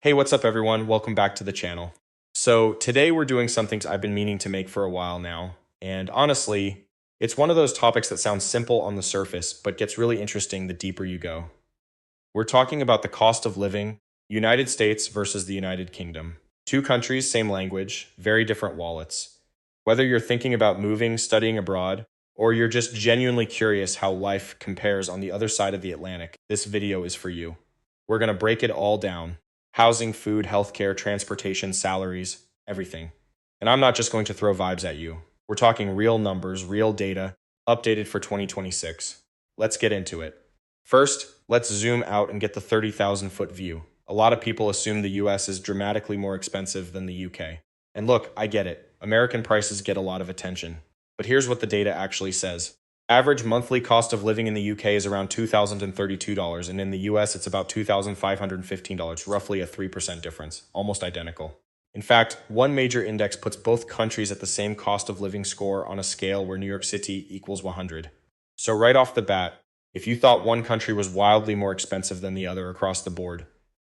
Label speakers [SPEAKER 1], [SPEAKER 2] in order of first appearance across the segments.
[SPEAKER 1] Hey, what's up everyone? Welcome back to the channel. So today we're doing something I've been meaning to make for a while now. And honestly, it's one of those topics that sounds simple on the surface, but gets really interesting the deeper you go. We're talking about the cost of living, United States versus the United Kingdom. Two countries, same language, very different wallets. Whether you're thinking about moving, studying abroad, or you're just genuinely curious how life compares on the other side of the Atlantic, this video is for you. We're going to break it all down. Housing, food, healthcare, transportation, salaries, everything. And I'm not just going to throw vibes at you. We're talking real numbers, real data, updated for 2026. Let's get into it. First, let's zoom out and get the 30,000-foot view. A lot of people assume the US is dramatically more expensive than the UK. And look, I get it. American prices get a lot of attention. But here's what the data actually says. Average monthly cost of living in the UK is around $2,032, and in the US it's about $2,515, roughly a 3% difference, almost identical. In fact, one major index puts both countries at the same cost of living score on a scale where New York City equals 100. So right off the bat, if you thought one country was wildly more expensive than the other across the board,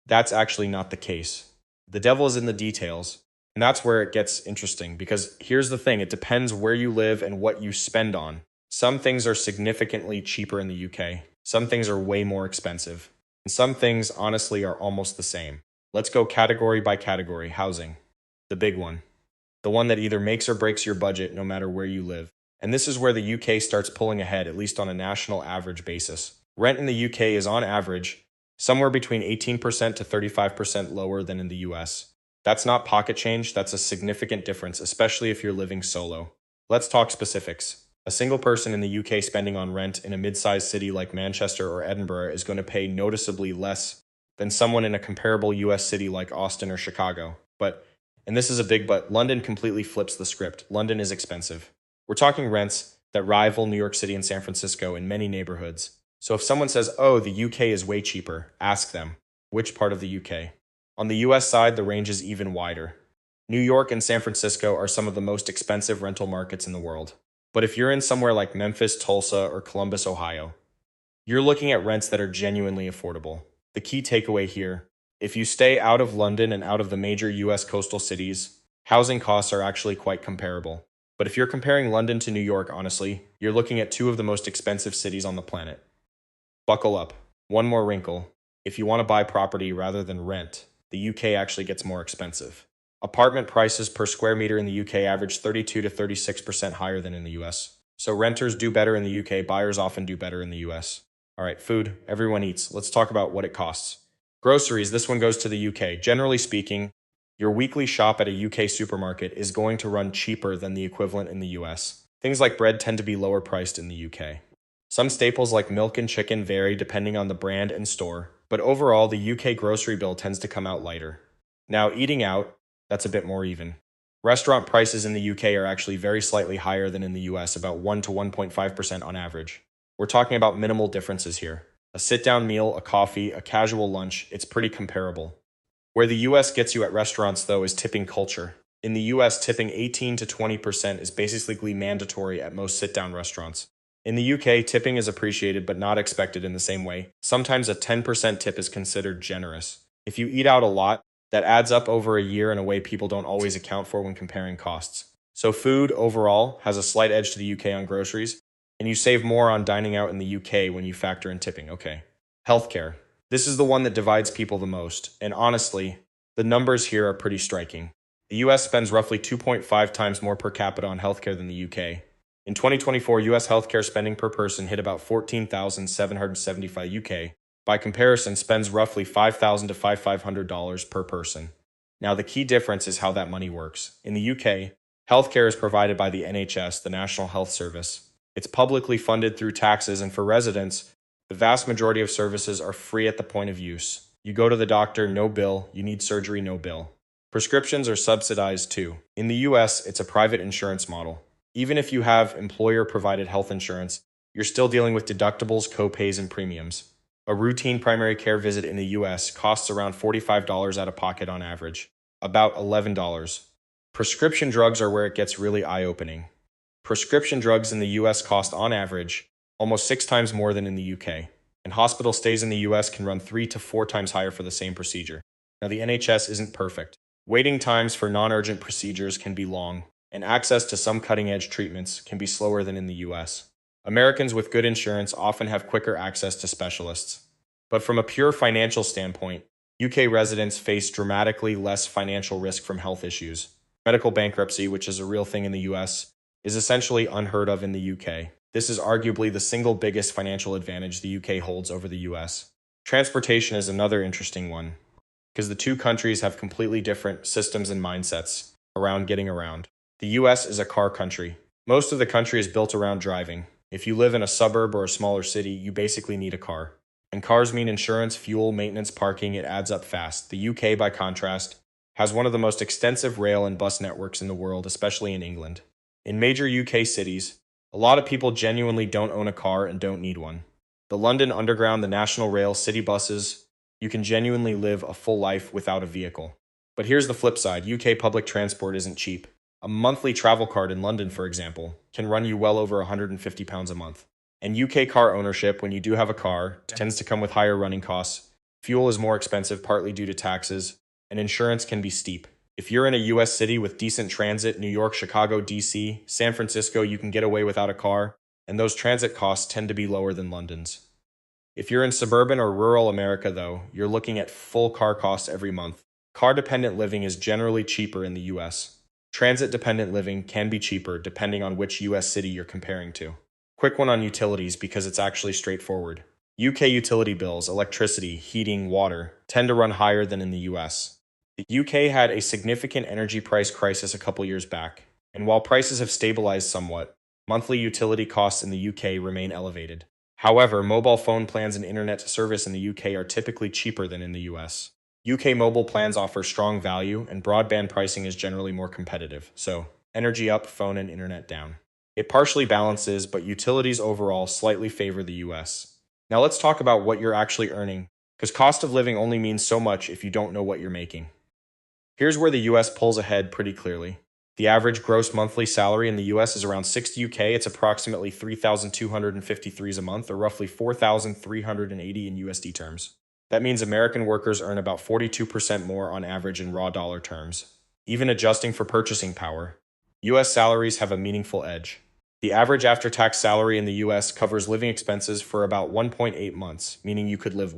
[SPEAKER 1] that's actually not the case. The devil is in the details, and that's where it gets interesting, because here's the thing, it depends where you live and what you spend on. Some things are significantly cheaper in the UK. Some things are way more expensive. And some things, honestly, are almost the same. Let's go category by category. Housing. The big one. The one that either makes or breaks your budget no matter where you live. And this is where the UK starts pulling ahead, at least on a national average basis. Rent in the UK is on average somewhere between 18% to 35% lower than in the US. That's not pocket change, that's a significant difference, especially if you're living solo. Let's talk specifics. A single person in the UK spending on rent in a mid-sized city like Manchester or Edinburgh is going to pay noticeably less than someone in a comparable US city like Austin or Chicago. But, and this is a big but, London completely flips the script. London is expensive. We're talking rents that rival New York City and San Francisco in many neighborhoods. So if someone says, oh, the UK is way cheaper, ask them, which part of the UK? On the US side, the range is even wider. New York and San Francisco are some of the most expensive rental markets in the world. But if you're in somewhere like Memphis, Tulsa, or Columbus, Ohio, you're looking at rents that are genuinely affordable. The key takeaway here, if you stay out of London and out of the major US coastal cities, housing costs are actually quite comparable. But if you're comparing London to New York, honestly, you're looking at two of the most expensive cities on the planet. Buckle up. One more wrinkle. If you want to buy property rather than rent, the UK actually gets more expensive. Apartment prices per square meter in the UK average 32 to 36% higher than in the US. So renters do better in the UK, buyers often do better in the US. All right, food, everyone eats. Let's talk about what it costs. Groceries, this one goes to the UK. Generally speaking, your weekly shop at a UK supermarket is going to run cheaper than the equivalent in the US. Things like bread tend to be lower priced in the UK. Some staples like milk and chicken vary depending on the brand and store, but overall the UK grocery bill tends to come out lighter. Now, eating out, that's a bit more even. Restaurant prices in the UK are actually very slightly higher than in the US, about 1 to 1.5% on average. We're talking about minimal differences here. A sit-down meal, a coffee, a casual lunch, it's pretty comparable. Where the US gets you at restaurants, though, is tipping culture. In the US, tipping 18 to 20% is basically mandatory at most sit-down restaurants. In the UK, tipping is appreciated but not expected in the same way. Sometimes a 10% tip is considered generous. If you eat out a lot, that adds up over a year in a way people don't always account for when comparing costs. So food, overall, has a slight edge to the UK on groceries, and you save more on dining out in the UK when you factor in tipping, okay. Healthcare. This is the one that divides people the most, and honestly, the numbers here are pretty striking. The US spends roughly 2.5 times more per capita on healthcare than the UK. In 2024, US healthcare spending per person hit about $14,775 UK. By comparison, spends roughly $5,000 to $5,500 per person. Now, the key difference is how that money works. In the UK, healthcare is provided by the NHS, the National Health Service. It's publicly funded through taxes, and for residents, the vast majority of services are free at the point of use. You go to the doctor, no bill. You need surgery, no bill. Prescriptions are subsidized too. In the US, it's a private insurance model. Even if you have employer-provided health insurance, you're still dealing with deductibles, co-pays, and premiums. A routine primary care visit in the US costs around $45 out of pocket on average, about $11. Prescription drugs are where it gets really eye-opening. Prescription drugs in the US cost on average almost 6 times more than in the UK, and hospital stays in the US can run 3 to 4 times higher for the same procedure. Now, the NHS isn't perfect. Waiting times for non-urgent procedures can be long, and access to some cutting-edge treatments can be slower than in the US. Americans with good insurance often have quicker access to specialists. But from a pure financial standpoint, UK residents face dramatically less financial risk from health issues. Medical bankruptcy, which is a real thing in the US, is essentially unheard of in the UK. This is arguably the single biggest financial advantage the UK holds over the US. Transportation is another interesting one, because the two countries have completely different systems and mindsets around getting around. The US is a car country. Most of the country is built around driving. If you live in a suburb or a smaller city, you basically need a car. And cars mean insurance, fuel, maintenance, parking. It adds up fast. The UK, by contrast, has one of the most extensive rail and bus networks in the world, especially in England. In major UK cities, a lot of people genuinely don't own a car and don't need one. The London Underground, the National Rail, city buses, you can genuinely live a full life without a vehicle. But here's the flip side. UK public transport isn't cheap. A monthly travel card in London, for example, can run you well over £150 a month. And UK car ownership, when you do have a car, tends to come with higher running costs. Fuel is more expensive, partly due to taxes, and insurance can be steep. If you're in a US city with decent transit, New York, Chicago, DC, San Francisco, you can get away without a car, and those transit costs tend to be lower than London's. If you're in suburban or rural America, though, you're looking at full car costs every month. Car-dependent living is generally cheaper in the US. Transit-dependent living can be cheaper depending on which US city you're comparing to. Quick one on utilities because it's actually straightforward. UK utility bills, electricity, heating, water, tend to run higher than in the US. The UK had a significant energy price crisis a couple years back, and while prices have stabilized somewhat, monthly utility costs in the UK remain elevated. However, mobile phone plans and internet service in the UK are typically cheaper than in the US. UK mobile plans offer strong value, and broadband pricing is generally more competitive, so energy up, phone and internet down. It partially balances, but utilities overall slightly favor the US. Now let's talk about what you're actually earning, because cost of living only means so much if you don't know what you're making. Here's where the US pulls ahead pretty clearly. The average gross monthly salary in the US is around 60 UK. It's approximately 3,253 a month, or roughly 4,380 in USD terms. That means American workers earn about 42% more on average in raw dollar terms. Even adjusting for purchasing power, US salaries have a meaningful edge. The average after-tax salary in the US covers living expenses for about 1.8 months, meaning you could live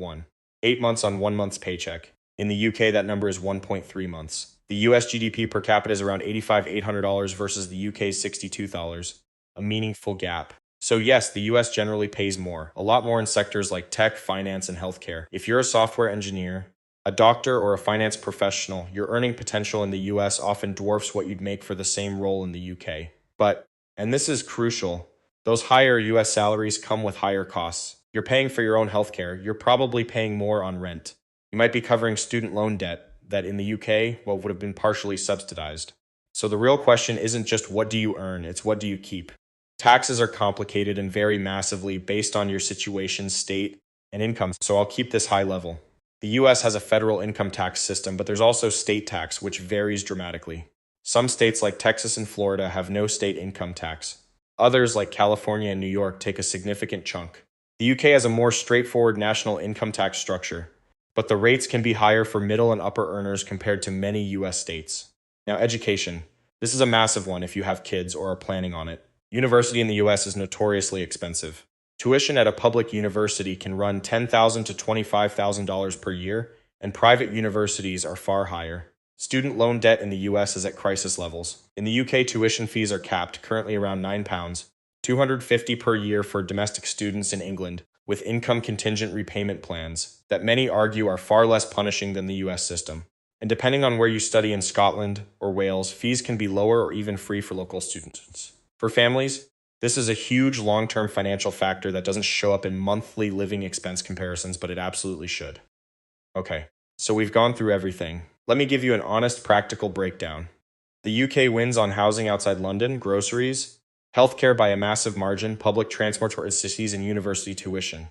[SPEAKER 1] 8 months on 1 month's paycheck. In the UK, that number is 1.3 months. The US GDP per capita is around $85,800 versus the UK's $62, a meaningful gap. So yes, the US generally pays more, a lot more in sectors like tech, finance, and healthcare. If you're a software engineer, a doctor, or a finance professional, your earning potential in the US often dwarfs what you'd make for the same role in the UK. But, and this is crucial, those higher US salaries come with higher costs. You're paying for your own healthcare, you're probably paying more on rent. You might be covering student loan debt that in the UK, would have been partially subsidized. So the real question isn't just what do you earn, it's what do you keep. Taxes are complicated and vary massively based on your situation, state, and income, so I'll keep this high level. The US has a federal income tax system, but there's also state tax, which varies dramatically. Some states like Texas and Florida have no state income tax. Others like California and New York take a significant chunk. The UK has a more straightforward national income tax structure, but the rates can be higher for middle and upper earners compared to many US states. Now, education. This is a massive one if you have kids or are planning on it. University in the US is notoriously expensive. Tuition at a public university can run $10,000 to $25,000 per year, and private universities are far higher. Student loan debt in the US is at crisis levels. In the UK, tuition fees are capped, currently around £9, $250 per year for domestic students in England, with income contingent repayment plans that many argue are far less punishing than the US system. And depending on where you study in Scotland or Wales, fees can be lower or even free for local students. For families, this is a huge long-term financial factor that doesn't show up in monthly living expense comparisons, but it absolutely should. Okay, so we've gone through everything. Let me give you an honest, practical breakdown. The UK wins on housing outside London, groceries, healthcare by a massive margin, public transport to cities, and university tuition.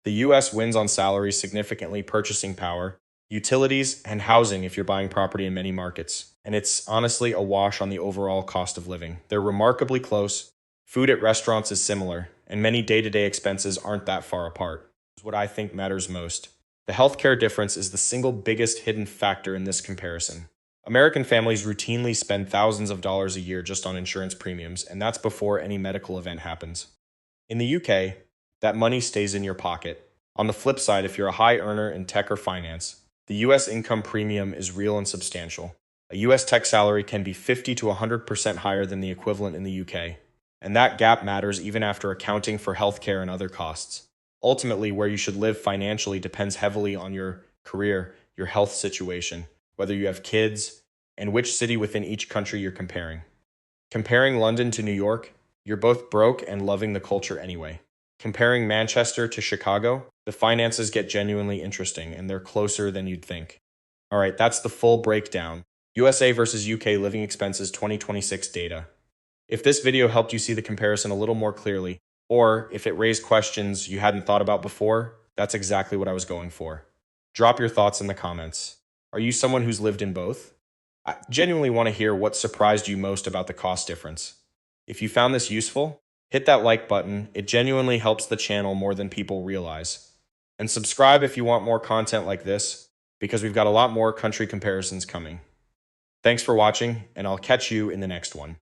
[SPEAKER 1] The US wins on salaries, significantly purchasing power, utilities, and housing if you're buying property in many markets. And it's honestly a wash on the overall cost of living. They're remarkably close. Food at restaurants is similar, and many day-to-day expenses aren't that far apart. What I think matters most. The healthcare difference is the single biggest hidden factor in this comparison. American families routinely spend thousands of dollars a year just on insurance premiums, and that's before any medical event happens. In the UK, that money stays in your pocket. On the flip side, if you're a high earner in tech or finance, the US income premium is real and substantial. A US tech salary can be 50 to 100% higher than the equivalent in the UK, and that gap matters even after accounting for healthcare and other costs. Ultimately, where you should live financially depends heavily on your career, your health situation, whether you have kids, and which city within each country you're comparing. Comparing London to New York, you're both broke and loving the culture anyway. Comparing Manchester to Chicago, the finances get genuinely interesting and they're closer than you'd think. All right, that's the full breakdown. USA versus UK living expenses 2026 data. If this video helped you see the comparison a little more clearly, or if it raised questions you hadn't thought about before, that's exactly what I was going for. Drop your thoughts in the comments. Are you someone who's lived in both? I genuinely want to hear what surprised you most about the cost difference. If you found this useful, hit that like button. It genuinely helps the channel more than people realize. And subscribe if you want more content like this, because we've got a lot more country comparisons coming. Thanks for watching, and I'll catch you in the next one.